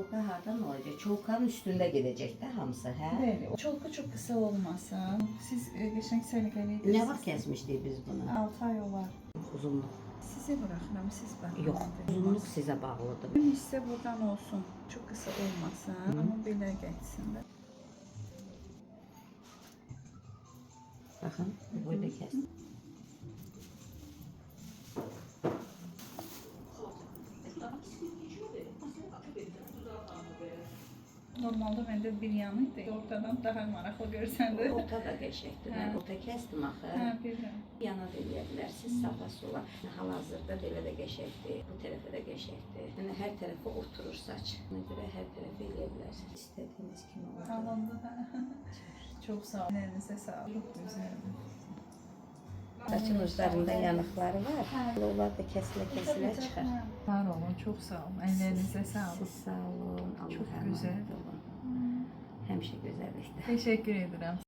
çolka hardan olacak? Çolkanın üstünde gidecek de hamısı, hə? Bəli, çolka çok kısa olmasın. Siz geçen səliqəli edirsiniz. Ne vaxt kəsmişdik biz bunu? 6 ay olar. Uzunluq. Size bırakıram, siz bakın. Yox, uzunluq sizə bağlıdır. Ön hissə buradan olsun. Çok kısa olmasın, ama belə geçsin də. Baxın, burada kəs. Normalde məndə bir yanıydı. Ortadan daha maraqlı görsəndə. Orta da qəşəkdir. Mən orta kəsdim axı. Hə, bilirəm. Yana da eləyə bilərsiniz, sağa sola. Hal-hazırda belə də qəşəkdir, bu tərəfə də qəşəkdir. Yəni hər tərəfə oturur saç. Ona görə hər tərəfə eləyə bilərsiniz. İstədiyiniz kimi olur. Tamamdır. Çok sağ olun. Elinize sağlık. Çok güzel. Saçın uclarında yanıqları var. Onlar da kəsilə-kəsilə çıxar. Var olun, çok sağ olun. Ellerinize sağlık. Siz sağ olun. Çok Allah'a güzel. emanet olun. Həmişə gözəllikdə. Teşekkür ederim.